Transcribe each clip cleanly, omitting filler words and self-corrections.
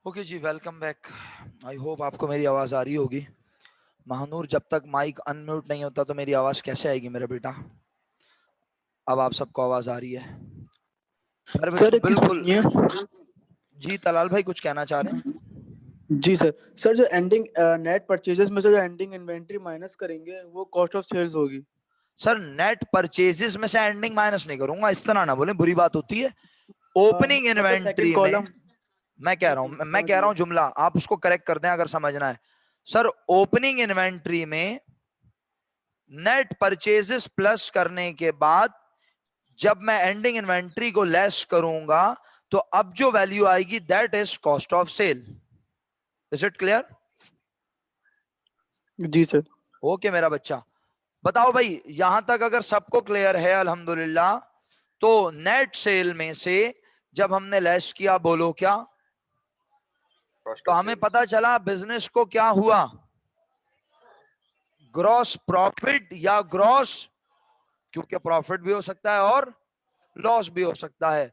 Okay जी, welcome back. I hope आपको मेरी आवाज आ रही होगी। महानूर, जब तक माइक अनम्यूट नहीं होता तो मेरी आवाज कैसे आएगी मेरा बेटा? अब आप सबको आवाज आ रही है? मेरे सर बच्चों एक चीज बिल्कुल। पूछनी है। जी तलाल भाई, कुछ कहना चाह रहे हैं? जी सर। सर जो एंडिंग नेट परचेजेस में से जो एंडिंग इन्वेंट्री माइनस करेंगे वो कॉस्ट ऑफ सेल्स होगी। सर, नेट परचेजेस में से एंडिंग माइनस नहीं करूंगा, इस तरह ना बोले, बुरी बात होती है। ओपनिंग मतलब सेकंड इन्वेंट्री में कॉलम। मैं कह जी रहा जी हूं, मैं समझ कह रहा गया। हूं जुमला, आप उसको करेक्ट कर दें अगर समझना है। सर, ओपनिंग इन्वेंट्री में नेट परचेजेस प्लस करने के बाद जब मैं एंडिंग इन्वेंट्री को लेस करूंगा तो अब जो वैल्यू आएगी that is cost of sale. Is it clear? जी सर। ओके मेरा बच्चा। बताओ भाई, यहां तक अगर सबको क्लियर है अल्हम्दुलिल्लाह, तो नेट सेल में से जब हमने लेस किया, बोलो क्या? कॉस्ट तो ऑफ हमें सेल्स। पता चला बिजनेस को क्या हुआ, ग्रॉस प्रॉफिट या ग्रॉस, क्योंकि प्रॉफिट भी हो सकता है और लॉस भी हो सकता है।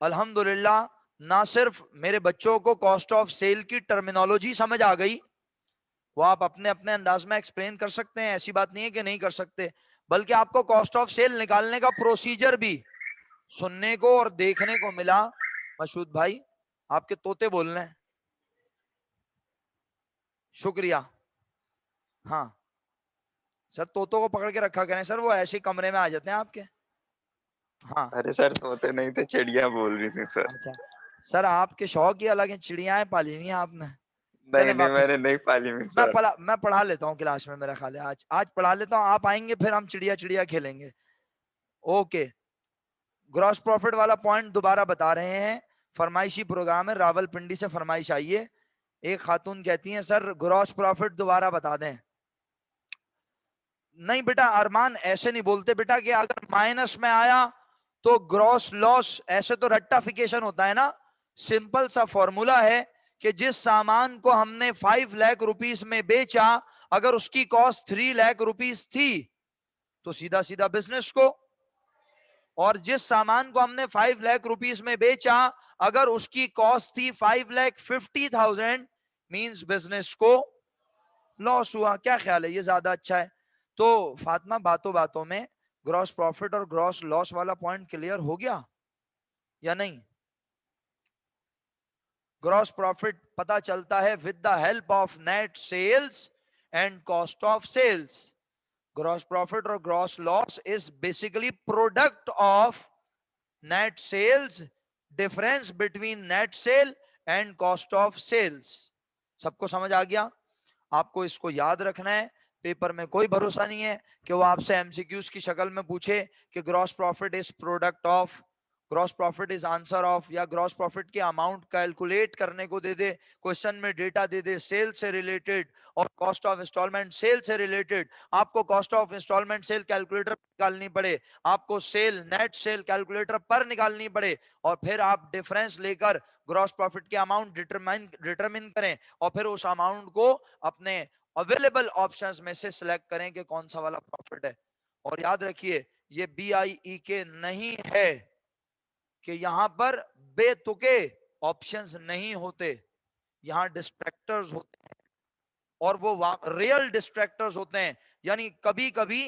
अल्हम्दुलिल्लाह, ना सिर्फ मेरे बच्चों को कॉस्ट ऑफ सेल की टर्मिनोलॉजी समझ आ गई, वो आप अपने अपने अंदाज में एक्सप्लेन कर सकते हैं, ऐसी बात नहीं है कि नहीं कर सकते, बल्कि आपको कॉस्ट ऑफ सेल निकालने का प्रोसीजर भी सुनने को और देखने को मिला। मशहूद भाई, आपके तोते बोल रहे हैं, शुक्रिया। हाँ सर, तोतों को पकड़ के रखा करें सर, वो ऐसे कमरे में आ जाते हैं आपके। हाँ। अरे सर, तोते नहीं थे, चिड़िया बोल रही थी सर। अच्छा सर, आपके शौक ही अलग है, चिड़ियाएं पाली हुई हैं आपने। चले नहीं नहीं, वापस। मैंने नहीं पाली हुई सर। मैं पढ़ा लेता हूँ क्लास में, मेरा ख्याल है आज आज पढ़ा लेता हूँ, आप आएंगे फिर हम चिड़िया चिड़िया खेलेंगे। ओके। ग्रॉस प्रॉफिट वाला पॉइंट दोबारा बता रहे हैं, फरमाइशी प्रोग्राम है, रावलपिंडी से फरमाइश आई है। एक खातून कहती हैं सर ग्रॉस प्रॉफिट दोबारा बता दें। नहीं बेटा अरमान, ऐसे नहीं बोलते बेटा कि अगर माइनस में आया तो ग्रॉस लॉस, ऐसे तो रट्टाफिकेशन होता है ना। सिंपल सा फॉर्मूला है कि जिस सामान को हमने 5 लाख रुपीस में बेचा, अगर उसकी कॉस्ट 3 लाख रुपीस थी तो सीधा सीधा बिजनेस को, और जिस सामान को हमने 5 लाख रुपीस में बेचा अगर उसकी कॉस्ट थी 5,50,000, मींस बिजनेस को लॉस हुआ। क्या ख्याल है, ये ज्यादा अच्छा है? तो फातिमा, बातों बातों में ग्रॉस प्रॉफिट और ग्रॉस लॉस वाला पॉइंट क्लियर हो गया या नहीं? ग्रॉस प्रॉफिट पता चलता है with the help of net sales and cost of sales. Gross profit और gross loss is basically product of net sales, difference between net sale and cost of sales. सबको समझ आ गया? आपको इसको याद रखना है, पेपर में कोई भरोसा नहीं है कि वो आपसे एमसीक्यूज की शक्ल में पूछे कि gross profit is product of, gross profit is answer of, या ग्रॉस प्रॉफिट की अमाउंट कैलकुलेट करने को दे दे, क्वेश्चन में डेटा दे दे सेल से रिलेटेड और कॉस्ट ऑफ इंस्टॉलमेंट सेल से रिलेटेड। आपको cost of instalment sale calculator निकालनी पड़े, आपको सेल नेट सेल कैलकुलेटर पर निकालनी पड़े, और फिर आप डिफरेंस लेकर ग्रॉस प्रॉफिट की अमाउंट डिटरमिन करें, और फिर उस अमाउंट को अपने अवेलेबल ऑप्शंस में से सिलेक्ट करें कि कौन सा वाला प्रॉफिट है। और याद रखिए, ये BIE के नहीं है कि यहां पर बेतुके ऑप्शंस नहीं होते, यहां डिस्ट्रैक्टर्स होते हैं, और वो रियल डिस्ट्रैक्टर्स होते हैं। यानी कभी कभी,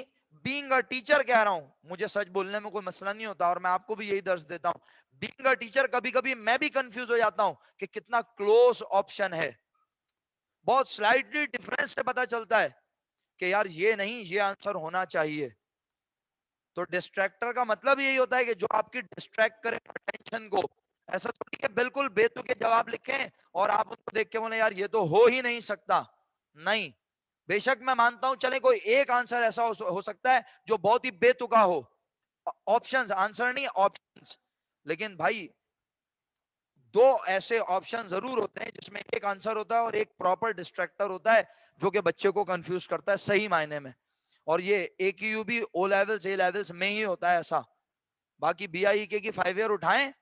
बीइंग अ टीचर कह रहा हूं, मुझे सच बोलने में कोई मसला नहीं होता और मैं आपको भी यही दर्ज देता हूं, बीइंग अ टीचर कभी कभी मैं भी कंफ्यूज हो जाता हूं कि कितना क्लोज ऑप्शन है। बहुत स्लाइटली डिफरेंस से पता चलता है कि यार ये नहीं, ये आंसर होना चाहिए। तो डिस्ट्रैक्टर का मतलब यही होता है कि जो आपकी डिस्ट्रैक्ट करे अटेंशन को। ऐसा तो नहीं है बिल्कुल बेतुके जवाब लिखें और आप उनको देख के बोले यार ये तो हो ही नहीं सकता। नहीं, बेशक मैं मानता हूं, चले कोई एक आंसर ऐसा हो सकता है जो बहुत ही बेतुका हो, ऑप्शंस आंसर नहीं ऑप्शंस, लेकिन भाई दो ऐसे ऑप्शन जरूर होते हैं जिसमें एक आंसर होता है और एक प्रॉपर डिस्ट्रैक्टर होता है जो कि बच्चे को कंफ्यूज करता है सही मायने में। और ये AQU भी O लेवल्स A लेवल्स में ही होता है ऐसा। बाकी BIEK की 5 ईयर उठाएं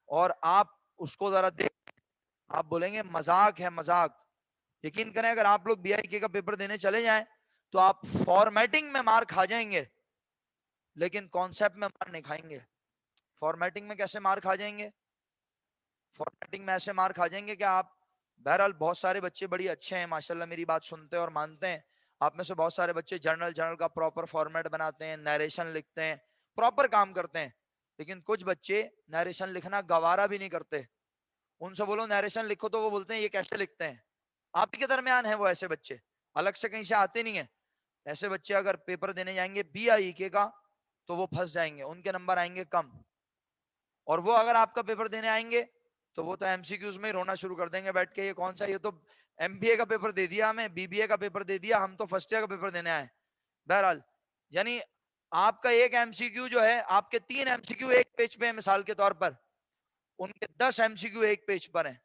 और आप उसको जरा देख, आप बोलेंगे मजाक है मजाक। यकीन करें, अगर आप लोग BIEK का पेपर देने चले जाएं तो आप फॉर्मेटिंग में मार खा जाएंगे, लेकिन कॉन्सेप्ट में मार नहीं खाएंगे। फॉर्मेटिंग में कैसे मार खा जाएंगे? फॉर्मेटिंग में ऐसे मार खा जाएंगे कि आप बहरहाल बहुत सारे बच्चे बड़ी अच्छे हैं माशाल्लाह, मेरी बात सुनते हैं और मानते हैं। आप में से बहुत सारे बच्चे जर्नल का प्रॉपर फॉर्मेट बनाते हैं, नरेशन लिखते हैं, प्रॉपर काम करते हैं। लेकिन कुछ बच्चे नरेशन लिखना गवारा भी नहीं करते। उनसे बोलो नरेशन लिखो तो वो बोलते हैं ये कैसे लिखते हैं। आप ही के दरमियान है वो ऐसे बच्चे, अलग से कहीं से आते नहीं है। ऐसे बच्चे अगर पेपर देने जाएंगे BIEK का तो वो फंस जाएंगे, उनके नंबर आएंगे कम। और वो अगर आपका पेपर देने आएंगे तो वो तो MCQs में ही रोना शुरू कर देंगे बैठ के, ये कौन सा, ये तो MBA का पेपर दे दिया हमें, BBA का पेपर दे दिया, हम तो फर्स्ट ईयर का पेपर देने आए। बहरहाल यानी आपका एक MCQ जो है, आपके 3 MCQ एक पेज पे है मिसाल के तौर पर, उनके 10 MCQ एक पेज पर है,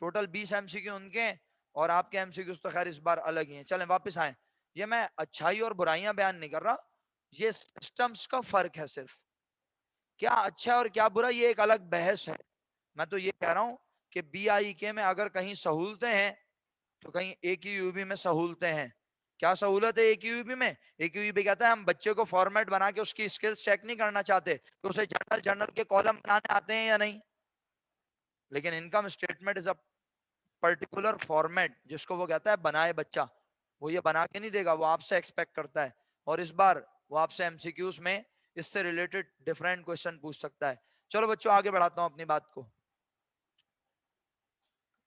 टोटल 20 MCQ उनके हैं और आपके MCQ तो खैर इस बार अलग ही हैं। चलें वापस आए, ये मैं अच्छाई और बुराइयां बयान नहीं कर रहा, ये सिस्टम्स का फर्क है सिर्फ। क्या अच्छा है और क्या बुरा ये एक अलग बहस है। मैं तो ये कह रहा हूं कि BIEK में अगर कहीं सहूलतें हैं तो कहीं AQUB में सहूलतें हैं। क्या सहूलत है AQUB में? AQUB कहता है हम बच्चे को फॉर्मेट बना के उसकी स्किल्स चेक नहीं करना चाहते तो उसे जर्नल के कॉलम बनाने आते हैं या नहीं। लेकिन income statement is a particular format जिसको वो कहता है बनाए बच्चा, वो ये बना के नहीं देगा, वो आपसे एक्सपेक्ट करता है। और इस बार वो आपसे MCQs में इससे रिलेटेड डिफरेंट क्वेश्चन पूछ सकता है। चलो बच्चों आगे बढ़ाता हूं अपनी बात को।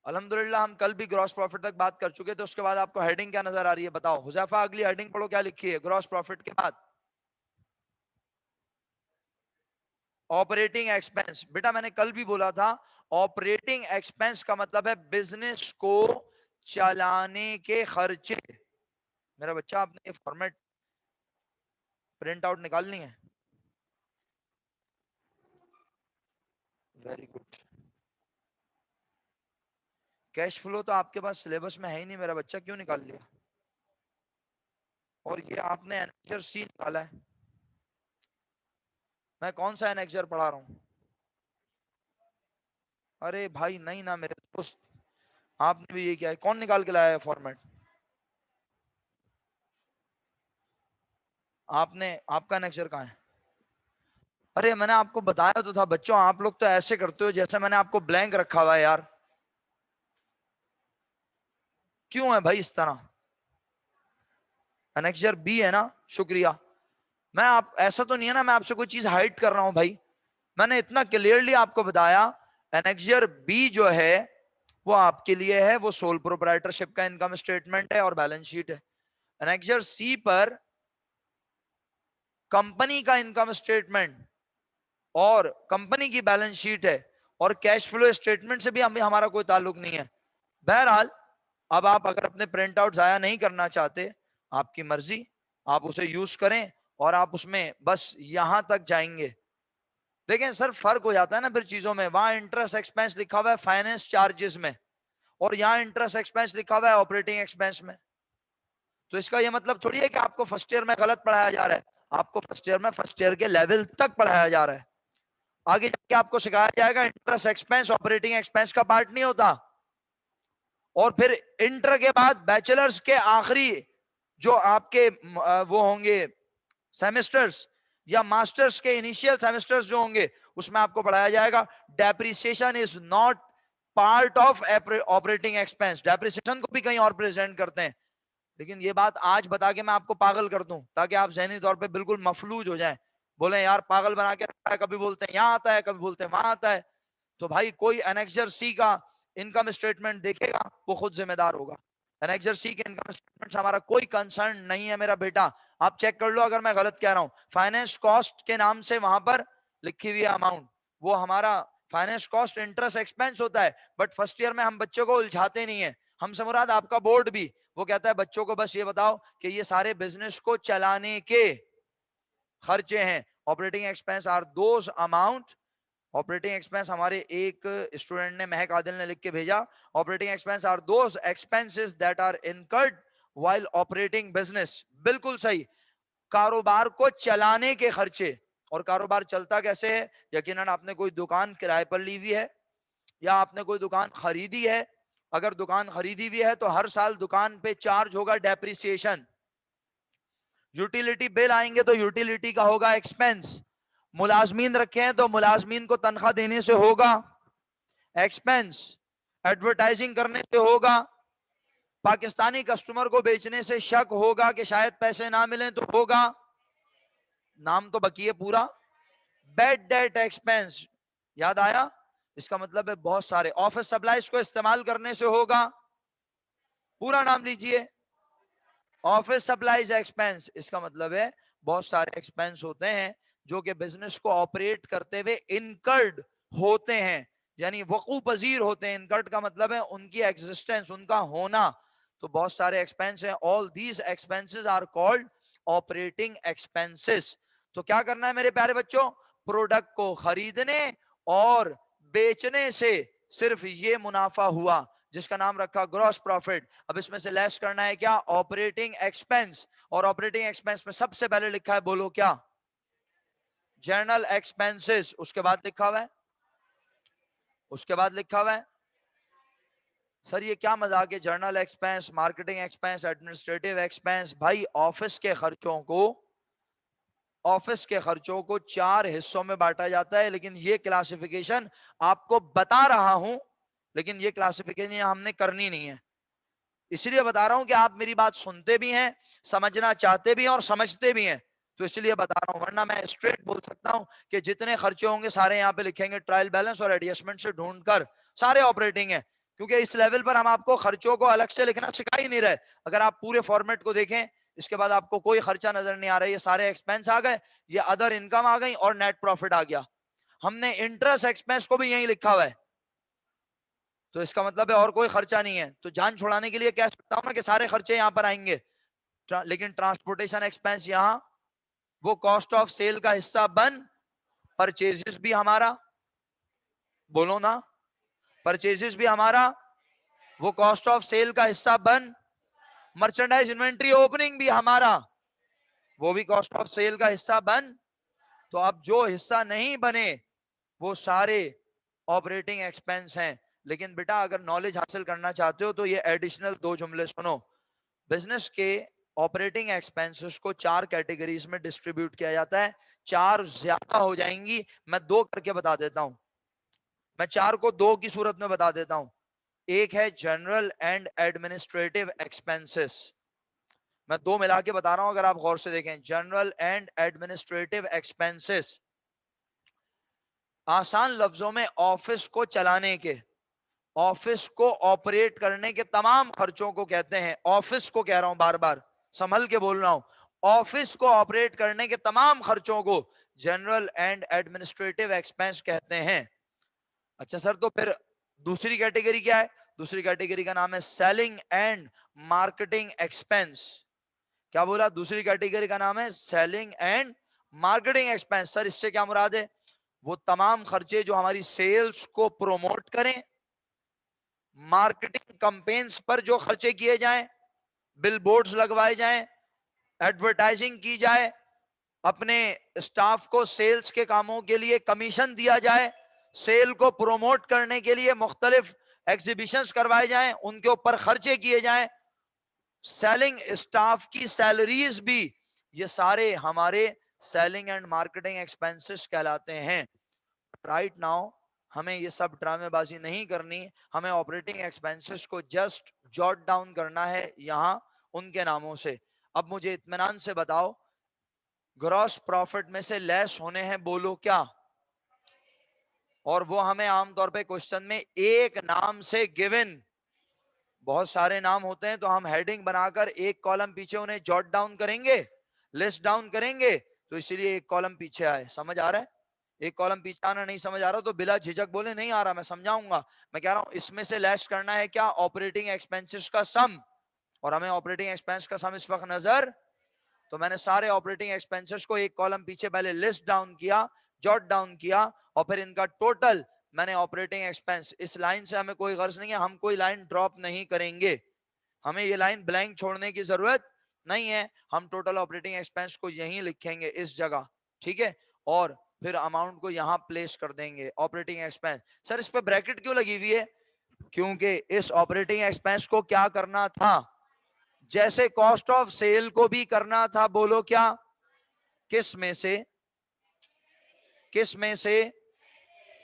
अल्हम्दुलिल्लाह हम कल भी ग्रॉस प्रॉफिट तक बात कर चुके थे, उसके बाद आपको हेडिंग क्या नजर आ रही है बताओ हुजैफा, अगली हेडिंग पढ़ो क्या लिखी है ग्रॉस प्रॉफिट के बाद। Operating expense. बेटा मैंने कल भी बोला था ऑपरेटिंग एक्सपेंस का मतलब है बिजनेस को चलाने के खर्चे। मेरा बच्चा आपने ये फॉर्मेट प्रिंट आउट निकालनी है, वेरी गुड। कैश फ्लो तो आपके पास सिलेबस में है ही नहीं मेरा बच्चा, क्यों निकाल लिया? और ये आपने एनेक्जर C निकाला है, मैं कौन सा एनेक्जर पढ़ा रहा हूं? अरे भाई नहीं ना मेरे दोस्त, आपने भी ये किया है, कौन निकाल के लाया है फॉर्मेट? आपने, आपका एनेक्जर कहाँ है? अरे मैंने आपको बताया तो था बच्चों, आप लोग तो ऐसे करते हो जैसे मैंने आपको ब्लैंक रखा हुआ है यार। क्यों है भाई इस तरह? एनेक्जर B है ना, शुक्रिया। मैं आप ऐसा तो नहीं है ना मैं आपसे कोई चीज हाइड कर रहा हूं भाई, मैंने इतना क्लियरली आपको बताया एनेक्जर B जो है वो आपके लिए है, वो सोल प्रोप्राइटरशिप का इनकम स्टेटमेंट है और बैलेंस शीट है। एनेक्जर C पर कंपनी का इनकम स्टेटमेंट और कंपनी की बैलेंस शीट है, और कैश फ्लो स्टेटमेंट से भी हमारा कोई ताल्लुक नहीं है। बहरहाल अब आप अगर अपने प्रिंट आउट जाया नहीं करना चाहते, आपकी मर्जी, आप उसे यूज करें और आप उसमें बस यहां तक जाएंगे। देखें सर फर्क हो जाता है ना फिर चीजों में, वहां इंटरेस्ट एक्सपेंस लिखा हुआ है फाइनेंस चार्जेस में और यहाँ इंटरेस्ट एक्सपेंस लिखा हुआ है ऑपरेटिंग एक्सपेंस में। तो इसका यह मतलब थोड़ी है कि आपको फर्स्ट ईयर में गलत पढ़ाया जा रहा है, आपको फर्स्ट ईयर में फर्स्ट ईयर के लेवल तक पढ़ाया जा रहा है। आगे जाके आपको सिखाया जाएगा इंटरेस्ट एक्सपेंस ऑपरेटिंग एक्सपेंस का पार्ट नहीं होता। और फिर इंटर के बाद बैचलर्स के आखिरी जो आपके वो होंगे सेमेस्टर्स या मास्टर्स के इनिशियल सेमेस्टर्स जो होंगे उसमें आपको पढ़ाया जाएगा depreciation is not part of operating expense. Depreciation को भी कहीं और प्रेजेंट करते हैं, लेकिन ये बात आज बता के मैं आपको पागल कर दूं ताकि आप जहनी तौर पे बिल्कुल मफलूज हो जाएं, बोले यार पागल बना के रखा है, कभी बोलते हैं यहाँ आता है कभी बोलते हैं वहां आता है। तो भाई कोई एनेक्जर C का इनकम स्टेटमेंट देखेगा वो खुद जिम्मेदार होगा। एनेक्जर C के इनकम स्टेटमेंट से हमारा कोई कंसर्न नहीं है मेरा बेटा, आप चेक कर लो अगर मैं गलत कह रहा हूं। फाइनेंस कॉस्ट के नाम से वहां पर लिखी हुई अमाउंट वो हमारा फाइनेंस कॉस्ट इंटरेस्ट एक्सपेंस होता है, बट फर्स्ट ईयर में हम बच्चों को उलझाते नहीं है। हमसे मुराद आपका बोर्ड भी, वो कहता है बच्चों को बस ये बताओ कि ये सारे बिजनेस को चलाने के खर्चे हैं। Operating expense are those amount, operating expense हमारे एक स्टूडेंट ने महक आदिल ने लिख के भेजा, operating expense are those expenses that are incurred while operating business. बिल्कुल सही, कारोबार को चलाने के खर्चे। और कारोबार चलता कैसे है? यकीनन आपने कोई दुकान किराए पर ली हुई है या आपने कोई दुकान खरीदी है। अगर दुकान खरीदी हुई है तो हर साल दुकान पे चार्ज होगा डेप्रिसिएशन। यूटिलिटी बिल आएंगे तो यूटिलिटी का होगा एक्सपेंस। मुलाजमीन रखे हैं तो मुलाजमीन को तनख्वाह देने से होगा एक्सपेंस। एडवर्टाइजिंग करने से होगा, पाकिस्तानी कस्टमर को बेचने से शक होगा कि शायद पैसे ना मिले तो होगा, नाम तो बाकी है पूरा, बैड डेट एक्सपेंस, याद आया? इसका मतलब है बहुत सारे, ऑफिस सप्लाईज को इस्तेमाल करने से होगा, पूरा नाम लीजिए, ऑफिस सप्लाईज एक्सपेंस, इसका मतलब है बहुत सारे एक्सपेंस होते हैं जो कि बिजनेस को ऑपरेट करते हुए इनकर्ड होते हैं, यानी वकू पजीर होते हैं। इनकर्ड का मतलब है उनकी एग्जिस्टेंस, उनका होना। तो बहुत सारे एक्सपेंस हैं, all these expenses are called operating expenses. तो क्या करना है मेरे प्यारे बच्चों, प्रोडक्ट को खरीदने और बेचने से सिर्फ ये मुनाफा हुआ जिसका नाम रखा ग्रॉस प्रॉफिट। अब इसमें से लेस करना है क्या, ऑपरेटिंग एक्सपेंस, और ऑपरेटिंग एक्सपेंस में सबसे पहले लिखा है, बोलो क्या, जनरल एक्सपेंसेस। उसके बाद लिखा हुआ है, उसके बाद लिखा हुआ है, सर ये क्या मजाक है, journal expense, marketing expense, administrative expense. भाई ऑफिस के खर्चों को, ऑफिस के खर्चों को 4 हिस्सों में बांटा जाता है, लेकिन ये क्लासिफिकेशन आपको बता रहा हूं, लेकिन ये क्लासिफिकेशन हमने करनी नहीं है, इसलिए बता रहा हूं कि आप मेरी बात सुनते भी हैं, समझना चाहते भी हैं और समझते भी हैं, तो इसलिए बता रहा हूं। वरना मैं स्ट्रेट बोल सकता हूं कि जितने खर्चे होंगे सारे यहां पे लिखेंगे, ट्रायल बैलेंस और एडजस्टमेंट से ढूंढकर सारे ऑपरेटिंग है, क्योंकि इस लेवल पर हम आपको खर्चों को अलग से लिखना सिखा ही नहीं रहे। अगर आप पूरे फॉर्मेट को देखें, इसके बाद आपको कोई खर्चा नजर नहीं आ रहा है, ये सारे एक्सपेंस आ गए, ये अदर इनकम आ गई और नेट प्रॉफिट आ गया। हमने इंटरेस्ट एक्सपेंस को भी यही लिखा हुआ है, तो इसका मतलब है और कोई खर्चा नहीं है। तो जान छुड़ाने के लिए कह सकता हूं ना कि सारे खर्चे यहां पर आएंगे, लेकिन ट्रांसपोर्टेशन एक्सपेंस यहां वो कॉस्ट ऑफ सेल का हिस्सा बन, परचेजेस भी हमारा, बोलो ना, परचेजेस भी हमारा वो कॉस्ट ऑफ सेल का हिस्सा बन, मर्चेंडाइज इन्वेंट्री ओपनिंग भी हमारा वो भी कॉस्ट ऑफ सेल का हिस्सा बन। तो अब जो हिस्सा नहीं बने वो सारे ऑपरेटिंग एक्सपेंस हैं। लेकिन बेटा अगर नॉलेज हासिल करना चाहते हो तो ये एडिशनल 2 जुमले सुनो। बिजनेस के ऑपरेटिंग एक्सपेंसेस को 4 कैटेगरीज में डिस्ट्रीब्यूट किया जाता है, 4 ज्यादा हो जाएंगी, मैं 2 करके बता देता हूं, मैं 4 को 2 की सूरत में बता देता हूं। एक है जनरल एंड एडमिनिस्ट्रेटिव एक्सपेंसेस, मैं 2 मिला के बता रहा हूं, अगर आप गौर से देखें, जनरल एंड एडमिनिस्ट्रेटिव एक्सपेंसेस आसान लफ्जों में ऑफिस को चलाने के, ऑफिस को ऑपरेट करने के तमाम खर्चों को कहते हैं। ऑफिस को कह रहा हूं, बार बार संभल के बोल रहा हूं, ऑफिस को ऑपरेट करने के तमाम खर्चों को जनरल एंड एडमिनिस्ट्रेटिव एक्सपेंस कहते हैं। अच्छा सर, तो फिर दूसरी कैटेगरी क्या है? दूसरी कैटेगरी का नाम है सेलिंग एंड मार्केटिंग एक्सपेंस। क्या बोला? दूसरी कैटेगरी का नाम है selling and marketing expense. Sir इससे क्या मुराद है? वो तमाम खर्चे जो हमारी सेल्स को प्रोमोट करें, मार्केटिंग कैंपेन्स पर जो खर्चे किए जाएं, बिलबोर्ड्स लगवाए जाएं, एडवर्टाइजिंग की जाए, अपने स्टाफ को सेल्स के कामों के लिए कमीशन दिया जाए, सेल को प्रोमोट करने के लिए मुख्तलिफ एग्जीबिशंस करवाए जाएं, उनके ऊपर खर्चे किए जाएं, सेलिंग स्टाफ की सैलरीज भी, ये सारे हमारे सेलिंग एंड मार्केटिंग एक्सपेंसेस कहलाते हैं। राइट नाउ हमें ये सब ड्रामेबाजी नहीं करनी, हमें ऑपरेटिंग एक्सपेंसेस को जस्ट जॉट डाउन करना है यहां उनके नामों से। अब मुझे इत्मीनान से बताओ, ग्रॉस प्रॉफिट में से लेस होने हैं, बोलो क्या, और वो हमें आमतौर पे क्वेश्चन में एक नाम से गिवन, बहुत सारे नाम होते हैं तो हम हेडिंग बनाकर एक कॉलम पीछे उन्हें जॉट डाउन करेंगे, लिस्ट डाउन करेंगे, तो इसीलिए एक कॉलम पीछे आए। समझ आ रहा है? एक कॉलम पीछे आना नहीं समझ आ रहा तो बिला झिझक बोले नहीं आ रहा, मैं समझाऊंगा। मैं कह रहा हूं इसमें से लेस करना है क्या, ऑपरेटिंग एक्सपेंसेस का सम, और हमें ऑपरेटिंग एक्सपेंस का सम इस वक्त नजर, तो मैंने सारे ऑपरेटिंग एक्सपेंसेस को एक कॉलम पीछे पहले लिस्ट डाउन किया, जॉट डाउन किया, और फिर इनका टोटल मैंने ऑपरेटिंग एक्सपेंस, इस लाइन से हमें कोई गर्ज नहीं है, हम कोई लाइन ड्रॉप नहीं करेंगे, हमें ये लाइन ब्लैंक छोड़ने की जरूरत नहीं है, हम टोटल ऑपरेटिंग एक्सपेंस को यहीं लिखेंगे इस जगह, ठीक है, और फिर अमाउंट को यहां प्लेस कर देंगे ऑपरेटिंग एक्सपेंस। सर इस पे ब्रैकेट क्यों लगी हुई है? क्योंकि इस ऑपरेटिंग एक्सपेंस को क्या करना था, जैसे कॉस्ट ऑफ सेल को भी करना था, बोलो क्या, किस में से, किस में से,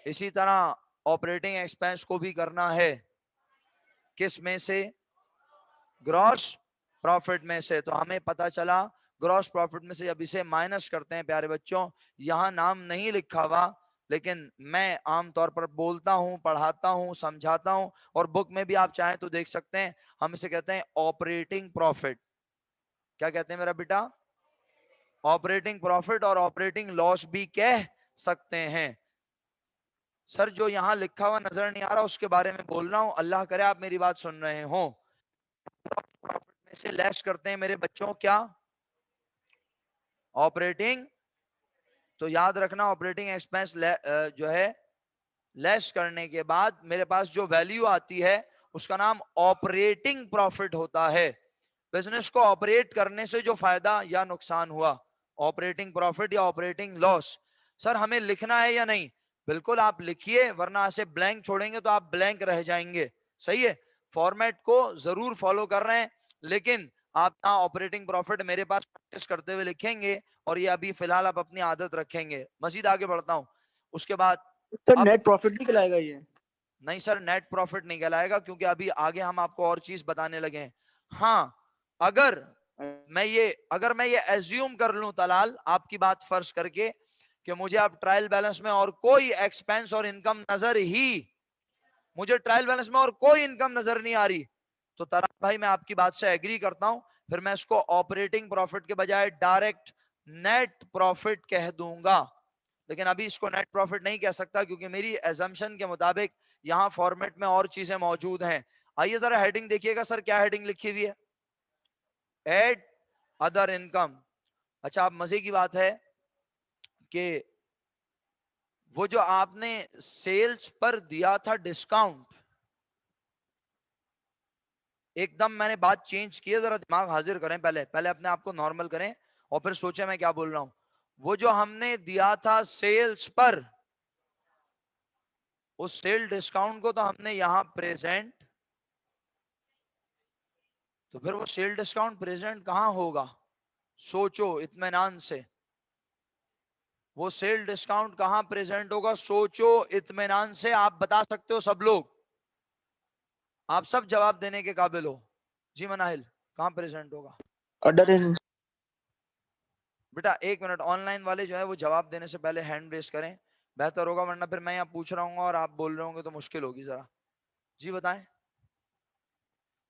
इसी तरह ऑपरेटिंग एक्सपेंस को भी करना है। किस में से? ग्रॉस प्रॉफिट में से। तो हमें पता चला ग्रॉस प्रॉफिट में से जब इसे माइनस करते हैं प्यारे बच्चों, यहां नाम नहीं लिखा हुआ, लेकिन मैं आमतौर पर बोलता हूं, पढ़ाता हूं, समझाता हूं, और बुक में भी आप चाहें तो देख सकते हैं। हम इसे कहते हैं ऑपरेटिंग प्रॉफिट। क्या कहते हैं मेरा बेटा? ऑपरेटिंग प्रॉफिट, और ऑपरेटिंग लॉस भी कह सकते हैं। सर जो यहां लिखा हुआ नजर नहीं आ रहा उसके बारे में बोल रहा हूं, अल्लाह करे आप मेरी बात सुन रहे हो। प्रॉफिट में से लेस करते हैं मेरे बच्चों क्या? ऑपरेटिंग। तो याद रखना ऑपरेटिंग एक्सपेंस जो है लेस करने के बाद मेरे पास जो वैल्यू आती है उसका नाम ऑपरेटिंग प्रॉफिट होता है। बिजनेस को ऑपरेट करने से जो फायदा या नुकसान हुआ, ऑपरेटिंग प्रॉफिट या ऑपरेटिंग लॉस। सर हमें लिखना है या नहीं? बिल्कुल आप लिखिए, वरना ऐसे ब्लैंक छोड़ेंगे तो आप ब्लैंक रह जाएंगे। सही है, फॉर्मेट को जरूर फॉलो कर रहे हैं, लेकिन आप यहाँ ऑपरेटिंग प्रॉफिट मेरे पास प्रैक्टिस करते हुए लिखेंगे, और ये अभी फिलहाल आप अपनी आदत रखेंगे। मजीद आगे बढ़ता हूं। उसके बाद सर अब नेट प्रॉफिट नहीं कहलाएगा ये? नहीं सर, नेट प्रॉफिट नहीं कहलाएगा, क्योंकि अभी आगे हम आपको और चीज बताने लगे हैं। हाँ, अगर मैं ये एज्यूम कर लूं तलाल, आपकी बात फर्ज करके, कि मुझे अब ट्रायल बैलेंस में और कोई एक्सपेंस और इनकम नजर ही, मुझे ट्रायल बैलेंस में और कोई इनकम नजर नहीं आ रही, तो तलाल भाई मैं आपकी बात से एग्री करता हूं, फिर मैं इसको ऑपरेटिंग प्रॉफिट के बजाय डायरेक्ट नेट प्रॉफिट कह दूंगा। लेकिन अभी इसको नेट प्रॉफिट नहीं कह सकता, क्योंकि मेरी एजम्पशन के मुताबिक यहां फॉर्मेट में और चीजें मौजूद हैं। आइए जरा हेडिंग देखिएगा सर, क्या हेडिंग लिखी हुई है? Add other income. अच्छा, अब मजे की बात है कि वो जो आपने सेल्स पर दिया था डिस्काउंट, एकदम मैंने बात चेंज की है, जरा दिमाग हाजिर करें, पहले पहले अपने आप को नॉर्मल करें और फिर सोचें मैं क्या बोल रहा हूं। वो जो हमने दिया था सेल्स पर, उस सेल डिस्काउंट को तो हमने यहां प्रेजेंट, तो फिर वो सेल डिस्काउंट प्रेजेंट कहां होगा? सोचो इत्मीनान से, वो सेल डिस्काउंट कहां प्रेजेंट होगा? सोचो इत्मीनान से, आप बता सकते हो सब लोग, आप सब जवाब देने के काबिल हो। जी मनाहिल, कहां प्रेजेंट होगा? अदर इन बेटा एक मिनट, ऑनलाइन वाले जो है वो जवाब देने से पहले हैंड रेस करें, बेहतर होगा, वरना फिर मैं यहाँ पूछ रहा हूँ और आप बोल रहे होंगे तो मुश्किल होगी जरा। जी बताएं,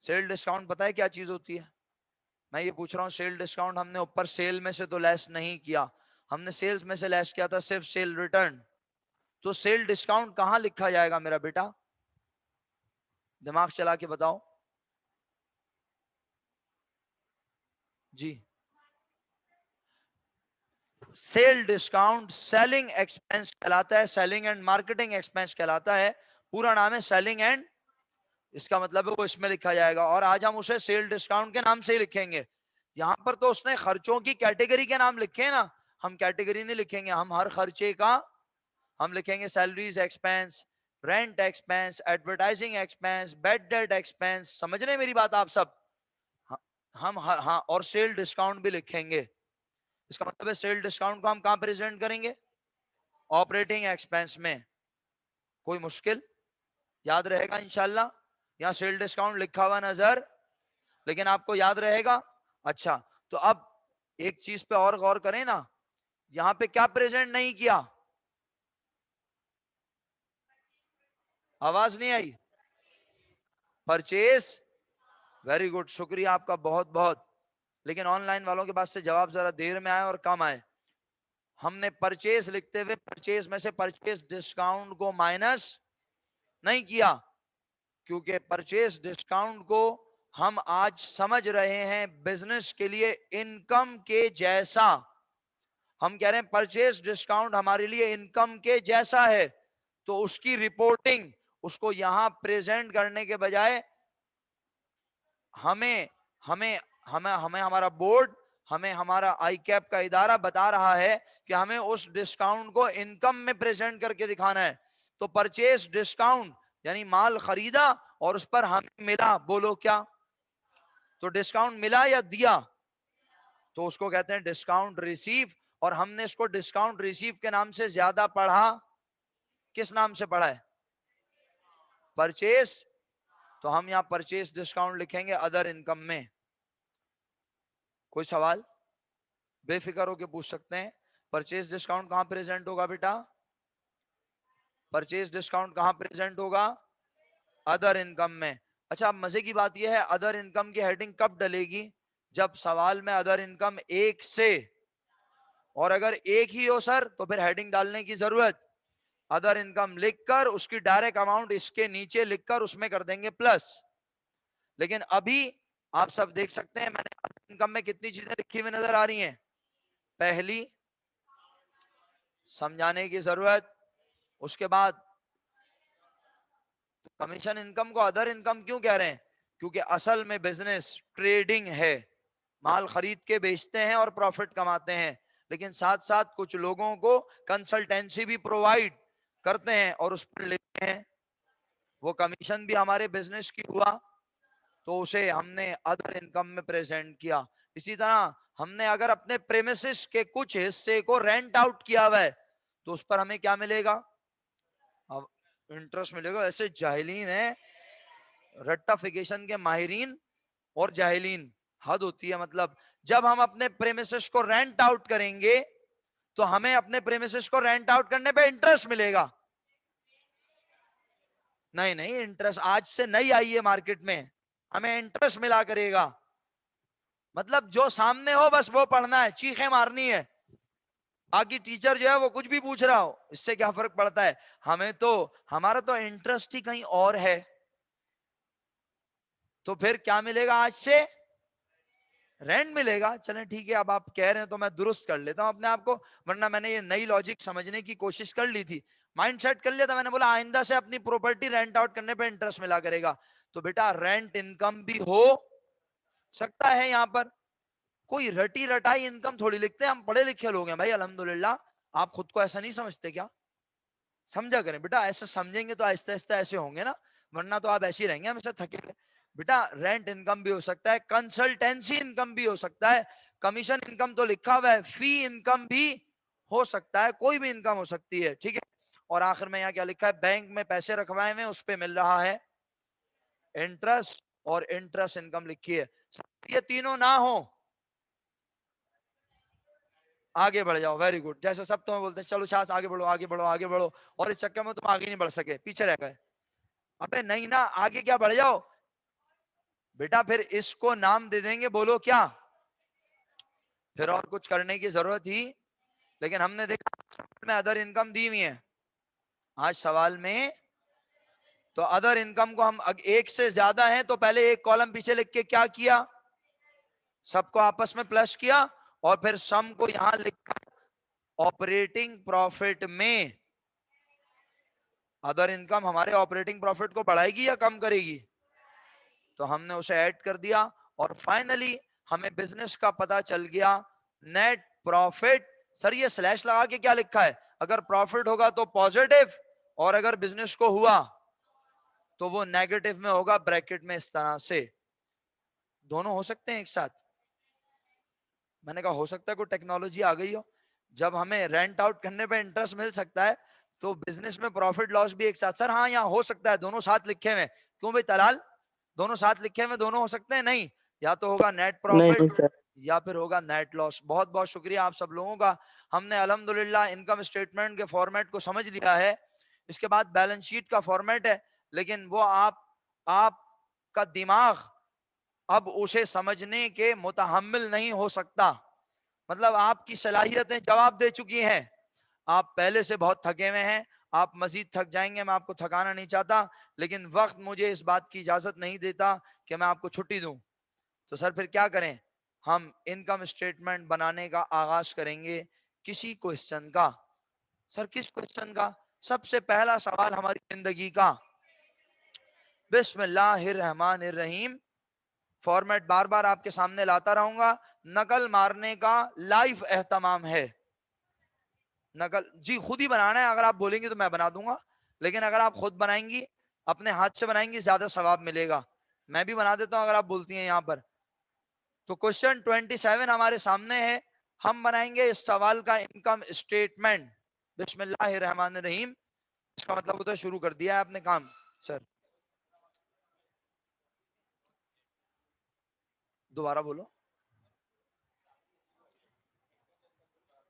सेल डिस्काउंट पता है क्या चीज होती है? मैं ये पूछ रहा हूँ, सेल डिस्काउंट हमने ऊपर सेल में से तो लेस नहीं किया, हमने सेल्स में से लेस किया था सिर्फ सेल रिटर्न। तो सेल डिस्काउंट कहां लिखा जाएगा मेरा बेटा? दिमाग चला के बताओ जी। सेल डिस्काउंट सेलिंग एक्सपेंस कहलाता है, सेलिंग एंड मार्केटिंग एक्सपेंस कहलाता है। पूरा नाम है सेलिंग एंड, इसका मतलब है वो इसमें लिखा जाएगा, और आज हम उसे सेल डिस्काउंट के नाम से ही लिखेंगे। यहां पर तो उसने खर्चों की कैटेगरी के नाम लिखे हैं ना, हम कैटेगरी नहीं लिखेंगे, हम हर खर्चे का हम लिखेंगे salaries expense, rent expense, advertising expense, bed date expense. समझ रहे हैं मेरी बात आप सब? हाँ, हाँ, और सेल डिस्काउंट भी लिखेंगे। इसका मतलब है सेल डिस्काउंट को हम कहां प्रेजेंट करेंगे? ऑपरेटिंग एक्सपेंस में। कोई मुश्किल? याद रहेगा इंशाल्लाह? यहां सेल डिस्काउंट लिखा हुआ नजर, लेकिन आपको याद रहेगा? अच्छा, तो अब एक चीज पे और गौर करें ना, यहां पे क्या प्रेजेंट नहीं किया? आवाज नहीं आई? परचेज। वेरी गुड, शुक्रिया आपका बहुत बहुत। लेकिन ऑनलाइन वालों के पास से जवाब जरा देर में आए और कम आए। हमने परचेज लिखते हुए परचेज में से परचेज डिस्काउंट को माइनस नहीं किया, क्योंकि परचेज डिस्काउंट को हम आज समझ रहे हैं बिजनेस के लिए इनकम के जैसा। हम कह रहे हैं परचेज डिस्काउंट हमारे लिए इनकम के जैसा है, तो उसकी रिपोर्टिंग, उसको यहां प्रेजेंट करने के बजाय हमें हमें हमें हमें हमारा बोर्ड, हमें हमारा आई कैप का इदारा बता रहा है कि हमें उस डिस्काउंट को इनकम में प्रेजेंट करके दिखाना है। तो परचेज डिस्काउंट यानी माल खरीदा और उस पर हमें मिला, बोलो क्या? तो डिस्काउंट मिला या दिया? तो उसको कहते हैं डिस्काउंट रिसीव, और हमने इसको डिस्काउंट रिसीव के नाम से ज्यादा पढ़ा, किस नाम से पढ़ा है? परचेज। तो हम यहाँ परचेज डिस्काउंट लिखेंगे अदर इनकम में। कोई सवाल बेफिक्र होके पूछ सकते हैं। परचेज डिस्काउंट कहां प्रेजेंट होगा बेटा? परचेज डिस्काउंट कहां प्रेजेंट होगा? अदर इनकम में। अच्छा, अब मजे की बात यह है, अदर इनकम की हेडिंग कब डलेगी? जब सवाल में अदर इनकम एक से, और अगर एक ही हो सर तो फिर हेडिंग डालने की जरूरत, अदर इनकम लिखकर उसकी डायरेक्ट अमाउंट इसके नीचे लिखकर उसमें कर देंगे प्लस। लेकिन अभी आप सब देख सकते हैं मैंने अदर इनकम में कितनी चीजें लिखी हुई नजर आ रही हैं। पहली, समझाने की जरूरत, उसके बाद कमीशन इनकम को अदर इनकम क्यों कह रहे हैं? क्योंकि असल में बिजनेस ट्रेडिंग है, माल खरीद के बेचते हैं और प्रॉफिट कमाते हैं, लेकिन साथ साथ कुछ लोगों को कंसल्टेंसी भी प्रोवाइड करते हैं और उस पर लेते हैं, वो कमीशन भी हमारे बिजनेस की हुआ, तो उसे हमने अदर इनकम में प्रेजेंट किया। इसी तरह हमने अगर अपने प्रेमिसेस के कुछ हिस्से को रेंट आउट किया हुआ है तो उस पर हमें क्या मिलेगा? अब इंटरेस्ट मिलेगा। ऐसे जाहिलीन है, रट्टाफिकेशन के माहिरीन और जाहिलीन, हद होती है। मतलब जब हम अपने प्रेमिसेस को रेंट आउट करेंगे तो हमें अपने प्रेमिसेस को रेंट आउट करने पे इंटरेस्ट मिलेगा। नहीं नहीं, इंटरेस्ट आज से नहीं आई है मार्केट में, हमें इंटरेस्ट मिला करेगा। मतलब जो सामने हो बस वो पढ़ना है, चीखें मारनी है, बाकी टीचर जो है वो कुछ भी पूछ रहा हो इससे क्या फर्क पड़ता है। हमें तो, हमारा तो इंटरेस्ट ही कहीं और है। तो फिर क्या मिलेगा? आज से रेंट मिलेगा। चलें ठीक है, अब आप कह रहे हैं तो मैं दुरुस्त कर लेता हूं अपने आप को, वरना मैंने ये नई लॉजिक समझने की कोशिश कर ली थी, माइंड सेट कर लिया था। मैंने बोला आइंदा से अपनी प्रॉपर्टी रेंट आउट करने पे इंटरेस्ट मिला करेगा। तो बेटा रेंट इनकम भी हो सकता है। यहां पर कोई रटी रटाई इनकम थोड़ी लिखते हैं, हम पढ़े लिखे लोग हैं भाई अल्हम्दुलिल्लाह। आप खुद को ऐसा नहीं समझते क्या? समझा करें बेटा, ऐसे समझेंगे तो आहिस्ता आहिस्ता ऐसे होंगे ना, वरना तो आप ऐसे ही रहेंगे हमेशा थके हुए। बेटा रेंट इनकम भी हो सकता है, कंसल्टेंसी इनकम भी हो सकता है, कमीशन इनकम तो लिखा हुआ है, फी इनकम भी हो सकता है, कोई भी इनकम हो सकती है, ठीक है। और आखिर में यहाँ क्या लिखा है? बैंक में पैसे रखवाए हुए उस पे मिल रहा है इंटरेस्ट, और इंटरेस्ट इनकम लिखी है। ये तीनों ना हो, आगे बढ़ जाओ, वेरी गुड। जैसे सब तुम्हें बोलते हैं चलो शास आगे बढ़ो आगे बढ़ो आगे बढ़ो, और इस चक्कर में तुम आगे नहीं बढ़ सके, पीछे रह गए। अबे नहीं ना, आगे क्या बढ़ जाओ बेटा, फिर इसको नाम दे देंगे, बोलो क्या? फिर और कुछ करने की जरूरत ही, लेकिन हमने देखा में अदर इनकम दी हुई है आज सवाल में। तो अदर इनकम को हम एक से ज्यादा है तो पहले एक कॉलम पीछे लिख के क्या किया? सबको आपस में प्लस किया, और फिर सम को यहां लिखा ऑपरेटिंग प्रॉफिट में। अदर इनकम हमारे ऑपरेटिंग प्रॉफिट को बढ़ाएगी या कम करेगी? तो हमने उसे ऐड कर दिया, और फाइनली हमें बिजनेस का पता चल गया, नेट प्रॉफिट। सर ये स्लैश लगा के क्या लिखा है? अगर प्रॉफिट होगा तो पॉजिटिव, और अगर बिजनेस को हुआ तो वो नेगेटिव में होगा, ब्रैकेट में इस तरह से। दोनों हो सकते हैं एक साथ? मैंने कहा हो सकता है कोई टेक्नोलॉजी आ गई हो, जब हमें रेंट आउट करने पे इंटरेस्ट मिल सकता है तो बिजनेस में प्रॉफिट लॉस भी एक साथ। सर हाँ यहाँ हो सकता है, दोनों साथ लिखे हुए। क्यों भाई तलाल, दोनों साथ लिखे हुए दोनों हो सकते हैं? नहीं, या तो होगा नेट नहीं प्रॉफिट सर। या फिर होगा नेट लॉस। बहुत बहुत शुक्रिया आप सब लोगों का, हमने अल्हम्दुलिल्लाह इनकम स्टेटमेंट के फॉर्मेट को समझ लिया है। इसके बाद बैलेंस शीट का फॉर्मेट है, लेकिन वो आपका दिमाग अब उसे समझने के मुतहम्मिल नहीं हो सकता। मतलब आपकी सलाहियतें जवाब दे चुकी हैं, आप पहले से बहुत थके हुए हैं, आप मजीद थक जाएंगे, मैं आपको थकाना नहीं चाहता, लेकिन वक्त मुझे इस बात की इजाजत नहीं देता कि मैं आपको छुट्टी दूं। तो सर फिर क्या करें? हम इनकम स्टेटमेंट बनाने का आगाज करेंगे किसी क्वेश्चन का। सर किस क्वेश्चन का? सबसे पहला सवाल हमारी जिंदगी का, बिस्मिल्लाहिर्रहमानिर्रहीम। फॉर्मेट बार बार आपके सामने लाता रहूंगा, नकल मारने का लाइव एहतमाम है। नकल जी खुद ही बनाना है, अगर आप बोलेंगे तो मैं बना दूंगा, लेकिन अगर आप खुद बनाएंगी, अपने हाथ से बनाएंगी, ज्यादा सवाब मिलेगा। मैं भी बना देता हूं अगर आप बोलती हैं यहाँ पर। तो क्वेश्चन 27 हमारे सामने है, हम बनाएंगे इस सवाल का इनकम स्टेटमेंट। बिस्मिल्लाहिर्रहमानिर्रहीम, इसका मतलब होता है शुरू कर दिया है आपने काम। सर दोबारा बोलो।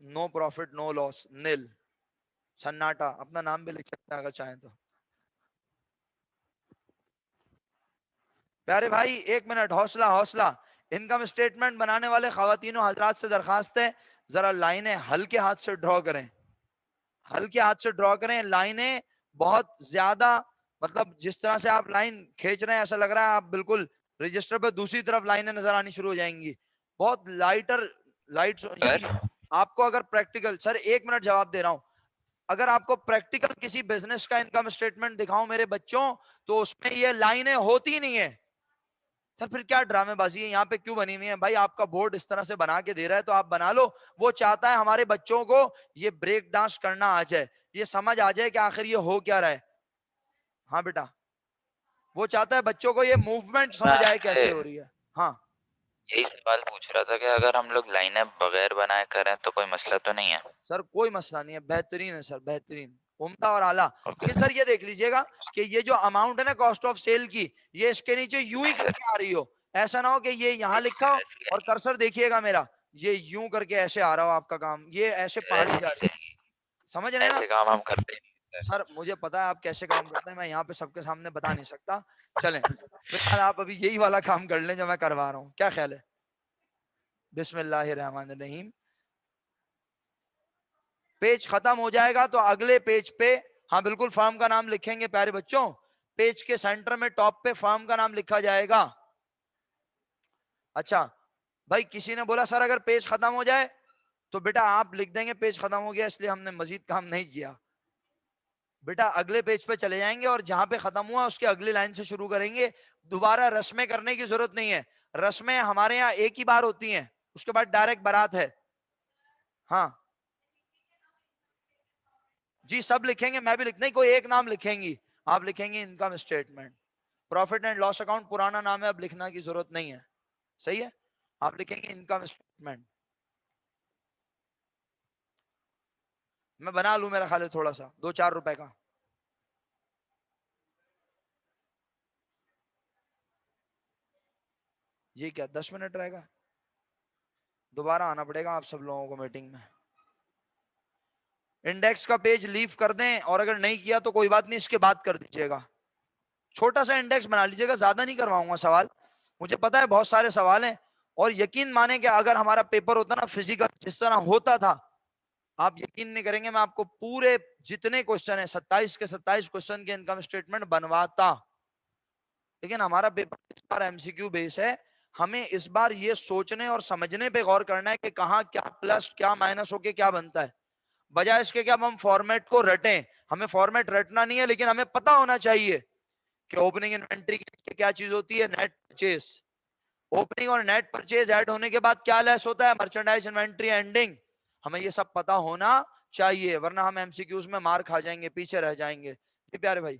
नो प्रॉफिट नो लॉस, नील, सन्नाटा। अपना नाम भी लिख सकते हैं अगर चाहें तो। प्यारे भाई एक मिनट, हौसला हौसला। इनकम स्टेटमेंट बनाने वाले खवातीनों हजरात से दरखास्त है, जरा लाइनें हल्के हाथ से ड्रॉ करें, हल्के हाथ से ड्रॉ करें लाइनें। बहुत ज्यादा मतलब जिस तरह से आप लाइन खींच रहे हैं ऐसा लग रहा है आप बिल्कुल रजिस्टर पे दूसरी तरफ लाइनें नजर आनी शुरू हो जाएंगी। बहुत लाइटर लाइट, यानी सर आपको अगर प्रैक्टिकल, सर एक मिनट जवाब दे रहा हूं, अगर आपको प्रैक्टिकल किसी बिजनेस का इनकम स्टेटमेंट दिखाऊं मेरे बच्चों, तो उसमें ये लाइनें होती नहीं है। सर फिर क्या ड्रामेबाजी है यहाँ पे क्यों बनी हुई है भाई? आपका बोर्ड इस तरह से बना के दे रहा है तो आप बना लो। वो चाहता है हमारे बच्चों को ये ब्रेक डांस करना आ जाए, ये समझ आ जाए कि आखिर ये हो क्या रहा है। हाँ बेटा, वो चाहता है बच्चों को ये मूवमेंट मैं समझ आए आपसे कैसे हो रही है। हाँ यही सवाल पूछ रहा था कि अगर हम लोग लाइनें बगैर बनाए करें तो कोई मसला तो नहीं है? सर कोई मसला नहीं है, बेहतरीन है सर, बेहतरीन, उम्दा और आला। ओके लेकिन सर ये देख लीजिएगा कि ये जो अमाउंट है ना कॉस्ट ऑफ सेल की, ये इसके नीचे यूं ही सर। करके आ रही हो। ऐसा ना हो कि ये यहाँ लिखा हो और कर्सर देखिएगा मेरा, ये यूं करके ऐसे आ रहा हो आपका काम, ये ऐसे पहाड़ी ऐसे जा नहीं रही है। चाहिए, समझ रहे हैं ना? ऐसे काम हम करते ही नहीं सर। सर मुझे पता है आप कैसे काम करते हैं, मैं यहाँ पे सबके सामने बता नहीं सकता। चलें फिलहाल आप अभी यही वाला काम कर लें जो मैं करवा रहा हूँ, क्या ख्याल है? बिस्मिल्लाहिर्रहमानिर्रहीम। पेज खत्म हो जाएगा तो अगले पेज पे, हाँ बिल्कुल फर्म का नाम लिखेंगे प्यारे बच्चों। पेज के सेंटर में टॉप पे फर्म का नाम लिखा जाएगा। अच्छा भाई किसी ने बोला सर अगर पेज खत्म हो जाए, तो बेटा आप लिख देंगे पेज खत्म हो गया इसलिए हमने मजीद काम नहीं किया। बेटा अगले पेज पे चले जाएंगे और जहां पे खत्म हुआ उसके अगली लाइन से शुरू करेंगे। दोबारा रस्में करने की जरूरत नहीं है, रस्में हमारे यहाँ एक ही बार होती हैं, उसके बाद डायरेक्ट बारात है। हाँ जी सब लिखेंगे, मैं भी लिख, नहीं कोई एक नाम लिखेंगी। आप लिखेंगे income statement, profit and loss account पुराना नाम है, अब लिखना की जरूरत नहीं है। सही है, आप लिखेंगे इनकम स्टेटमेंट। मैं बना लूं मेरा ख्याल है थोड़ा सा 2-4 रुपए का। ये क्या 10 मिनट रहेगा? दोबारा आना पड़ेगा आप सब लोगों को मीटिंग में। इंडेक्स का पेज लीव कर दें, और अगर नहीं किया तो कोई बात नहीं, इसके बाद कर दीजिएगा। छोटा सा इंडेक्स बना लीजिएगा, ज्यादा नहीं करवाऊंगा सवाल, मुझे पता है बहुत सारे सवाल हैं। और यकीन माने कि अगर हमारा पेपर होता ना फिजिकल जिस तरह होता था, आप यकीन नहीं करेंगे मैं आपको पूरे जितने क्वेश्चन है 27 के 27 क्वेश्चन के इनकम स्टेटमेंट बनवाता। लेकिन हमारा पेपर इस बार एमसीक्यू बेस है, हमें इस बार ये सोचने और समझने पे गौर करना है कि कहाँ क्या प्लस क्या माइनस होके क्या बनता है, बजाय इसके कि अब हम फॉर्मेट को रटें। हमें फॉर्मेट रटना नहीं है, लेकिन हमें पता होना चाहिए कि ओपनिंग इन्वेंट्री की क्या चीज होती है, नेट परचेज। ओपनिंग और नेट परचेज ऐड होने के बाद क्या लेस होता है, मर्चेंडाइज इन्वेंट्री एंडिंग। हमें ये सब पता होना चाहिए, वरना हम एमसीक्यूज में मार खा जाएंगे, पीछे रह जाएंगे। जी प्यारे भाई,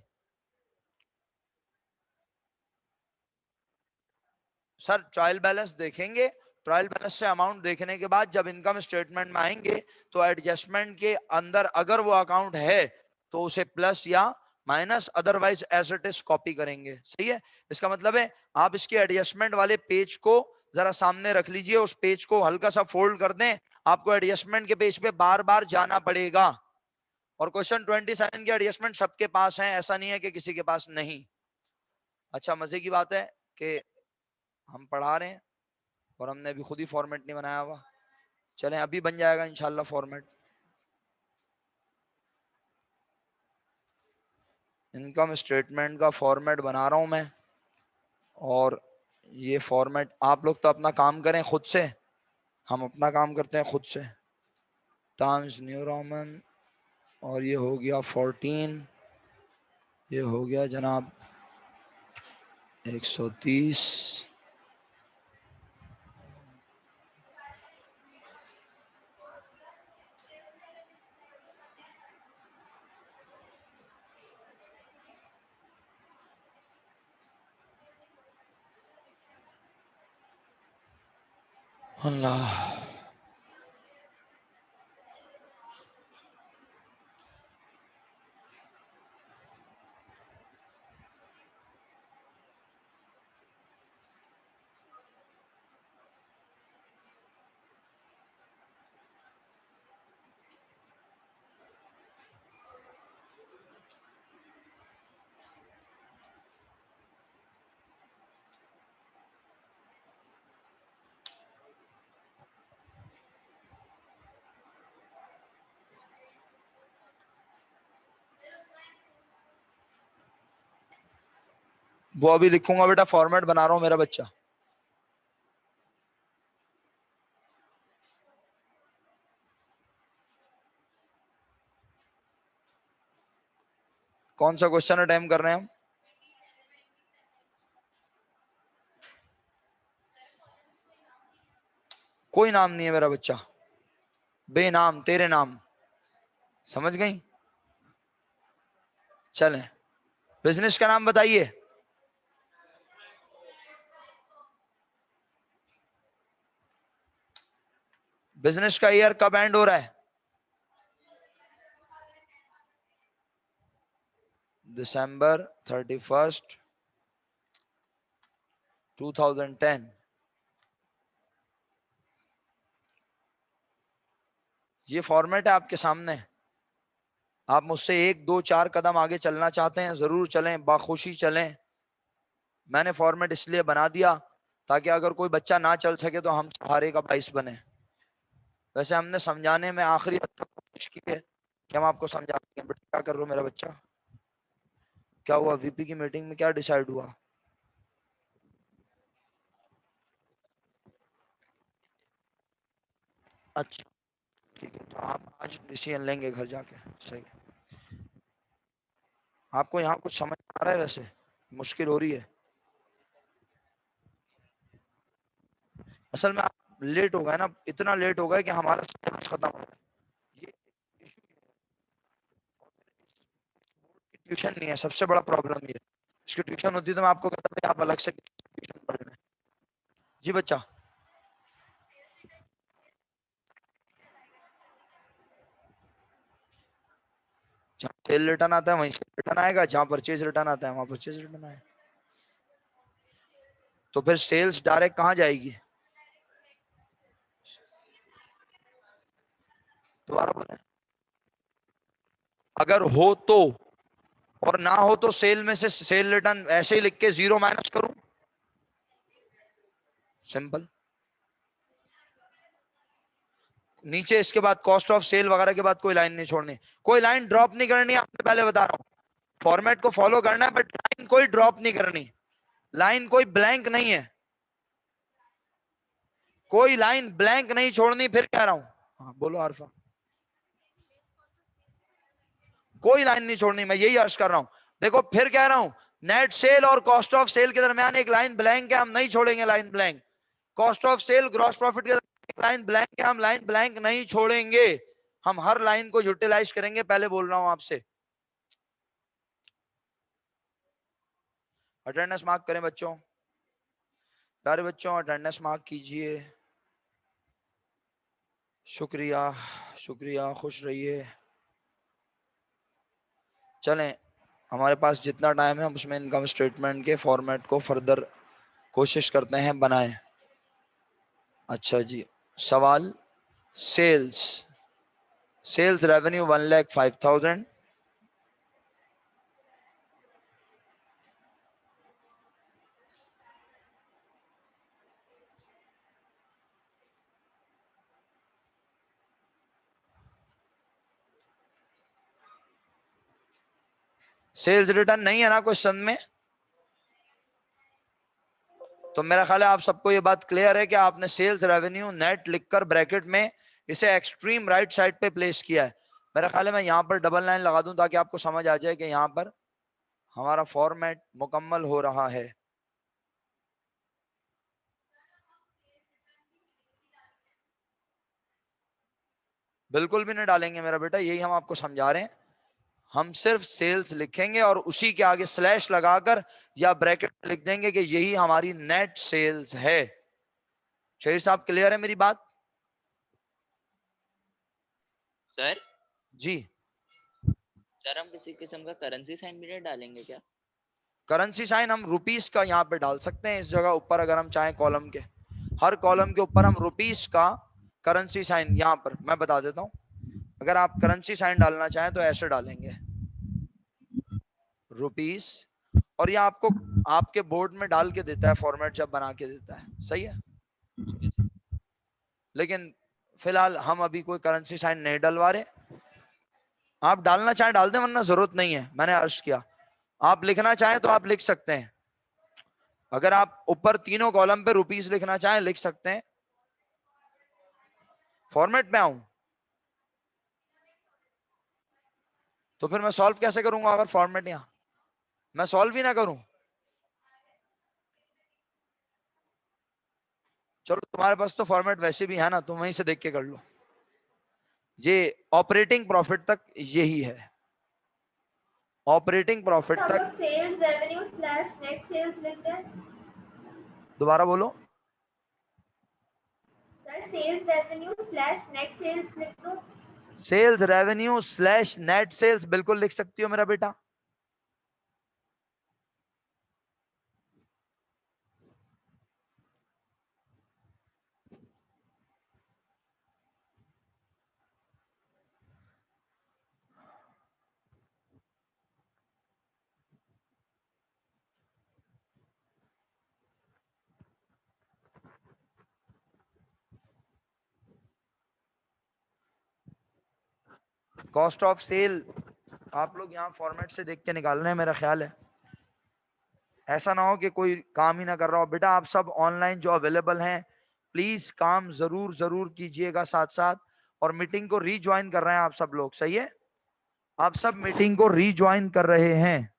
सर ट्रायल बैलेंस देखेंगे, ट्रायल बैलेंस से अमाउंट देखने के बाद जब इनकम स्टेटमेंट में आएंगे तो एडजस्टमेंट के अंदर अगर वो अकाउंट है तो उसे प्लस या minus, otherwise as it is copy करेंगे। सही है, इसका मतलब है आप इसके एडजस्टमेंट वाले पेज को जरा सामने रख लीजिए, उस पेज को हल्का सा फोल्ड कर दें, आपको एडजस्टमेंट के पेज पे बार बार जाना पड़ेगा। और क्वेश्चन 27 के एडजस्टमेंट सबके पास हैं, ऐसा नहीं है कि किसी के पास नहीं। अच्छा मजे की बात है कि हम पढ़ा रहे हैं और हमने अभी खुद ही फॉर्मेट नहीं बनाया हुआ। चलें अभी बन जाएगा इंशाल्लाह फॉर्मेट। इनकम स्टेटमेंट का फॉर्मेट बना रहा हूं मैं, और ये फॉर्मेट आप लोग तो अपना काम करें खुद से, हम अपना काम करते हैं खुद से। टाइम्स न्यू रोमन, और ये हो गया 14, ये हो गया जनाब 130। अल्लाह, वो अभी लिखूंगा बेटा, फॉर्मेट बना रहा हूं मेरा बच्चा। कौन सा क्वेश्चन अटेम्प्ट कर रहे हैं हम? कोई नाम नहीं है मेरा बच्चा, बेनाम तेरे नाम, समझ गई? चलें, बिजनेस का नाम बताइए। बिजनेस का ईयर कब एंड हो रहा है? दिसंबर 31st 2010। ये फॉर्मेट है आपके सामने। आप मुझसे 1 2 4 कदम आगे चलना चाहते हैं, जरूर चलें, बाखुशी चलें। मैंने फॉर्मेट इसलिए बना दिया ताकि अगर कोई बच्चा ना चल सके तो हम सहारे का बाइस बने। वैसे हमने समझाने में आखिरी हद तक कोशिश की है कि हम आपको समझा सकें, बट क्या कर रहे हो मेरा बच्चा? क्या हुआ? वीपी की मीटिंग में क्या डिसाइड हुआ? अच्छा ठीक है, तो आप आज डिसीजन लेंगे घर जाके, सही है। आपको यहाँ कुछ समझ आ रहा है? वैसे मुश्किल हो रही है? असल में आप लेट हो गए ना, इतना लेट हो गए कि हमारा सिलेबस खत्म हो गया। ये ट्यूशन नहीं है, सबसे बड़ा प्रॉब्लम ये। इसकी ट्यूशन होती तो मैं आपको कहता भाई आप अलग से ट्यूशन पढ़ लें। जी बच्चा, जहाँ सेल रिटर्न आता है वहीं से रिटर्न आएगा, जहाँ परचेज रिटर्न आता है वहां परचेज रिटर्न आएगा। तो फिर सेल्स डायरेक्ट कहाँ जाएगी? दोबारा बोले, अगर हो तो, और ना हो तो सेल में से सेल रिटर्न ऐसे ही लिख के 0 माइनस करूं? सिंपल। नीचे इसके बाद कॉस्ट ऑफ सेल वगैरह के बाद कोई लाइन नहीं छोड़नी, कोई लाइन ड्रॉप नहीं करनी, आपने पहले बता रहा हूं। फॉर्मेट को फॉलो करना है बट लाइन कोई ड्रॉप नहीं करनी, लाइन कोई ब्लैंक नहीं है, कोई लाइन ब्लैंक नहीं छोड़नी। फिर कह रहा हूं, हाँ बोलो आरफा, कोई लाइन नहीं छोड़नी, मैं यही अर्ज कर रहा हूं। देखो फिर कह रहा हूं, नेट सेल और कॉस्ट ऑफ सेल के दरमियान एक लाइन ब्लैंक है, हम नहीं छोड़ेंगे line blank. Cost of sale gross profit के दरमियान लाइन ब्लैंक है, हम लाइन ब्लैंक नहीं छोड़ेंगे। हम हर लाइन को यूटिलाइज करेंगे, पहले बोल रहा हूं आपसे। अटेंडेंस मार्क करें बच्चों, प्यारे बच्चों अटेंडेंस मार्क कीजिए। शुक्रिया शुक्रिया, खुश रहिए। चलें, हमारे पास जितना टाइम है हम उसमें इनकम स्टेटमेंट के फॉर्मेट को फर्दर कोशिश करते हैं बनाएं। अच्छा जी, सवाल, sales, sales revenue 1,05,000, sales return नहीं है ना क्वेश्चन में? तो मेरा ख्याल है आप सबको ये बात क्लियर है कि आपने सेल्स रेवेन्यू नेट लिखकर ब्रैकेट में इसे एक्सट्रीम राइट साइड पे प्लेस किया है। मेरा ख्याल है मैं यहाँ पर डबल लाइन लगा दूं ताकि आपको समझ आ जाए कि यहाँ पर हमारा फॉर्मेट मुकम्मल हो रहा है। बिल्कुल भी नहीं डालेंगे मेरा बेटा, यही हम आपको समझा रहे हैं। हम सिर्फ सेल्स लिखेंगे और उसी के आगे स्लैश लगाकर या ब्रैकेट लिख देंगे कि यही हमारी नेट सेल्स है। शहीर साहब क्लियर है मेरी बात? सर जी, सर हम किसी किस्म का करेंसी साइन भी नहीं डालेंगे क्या? करेंसी साइन हम रुपीस का यहाँ पे डाल सकते हैं, इस जगह ऊपर अगर हम चाहें कॉलम के, हर कॉलम के ऊपर हम रुपीस का करेंसी साइन, यहाँ पर मैं बता देता हूँ, अगर आप करेंसी साइन डालना चाहें तो ऐसे डालेंगे रुपीस, और ये आपको आपके बोर्ड में डाल के देता है फॉर्मेट जब बना के देता है, सही है। लेकिन फिलहाल हम अभी कोई करेंसी साइन नहीं डलवा रहे, आप डालना चाहें डाल दें वरना जरूरत नहीं है, मैंने अर्ज किया। आप लिखना चाहें तो आप लिख सकते हैं, अगर आप ऊपर तीनों कॉलम पे रुपीस लिखना चाहें लिख सकते हैं। फॉर्मेट में आऊं तो फिर मैं सॉल्व कैसे करूंगा अगर फॉर्मेट यहां मैं सॉल्व ही ना करूं। चलो तुम्हारे पास तो फॉर्मेट वैसे भी है ना, तुम वहीं से देख के कर लो। ये ऑपरेटिंग प्रॉफिट तक यही है, ऑपरेटिंग प्रॉफिट हम तक। लोग sales revenue slash net sales लिखते हैं। दोबारा बोलो। Sir sales revenue slash net sales लिख दो। Sales revenue slash net sales बिल्कुल लिख सकती हो मेरा बेटा। कॉस्ट ऑफ सेल आप लोग यहाँ फॉर्मेट से देख के निकाल रहे हैं मेरा ख्याल है। ऐसा ना हो कि कोई काम ही ना कर रहा हो। बेटा आप सब ऑनलाइन जो अवेलेबल हैं प्लीज काम जरूर जरूर कीजिएगा साथ साथ। और मीटिंग को रीज्वाइन कर रहे हैं आप सब लोग, सही है? आप सब मीटिंग को रीज्वाइन कर रहे हैं।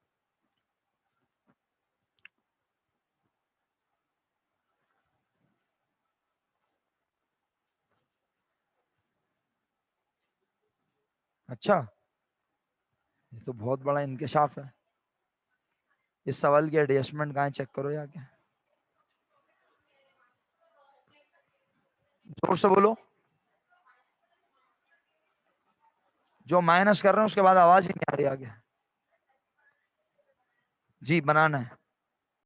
अच्छा, ये तो बहुत बड़ा इंकशाफ है। इस सवाल की एडजस्टमेंट कहाँ चेक करो जाके, जोर से बोलो। जो माइनस कर रहे हैं उसके बाद आवाज ही नहीं आ रही आगे। जी बनाना है।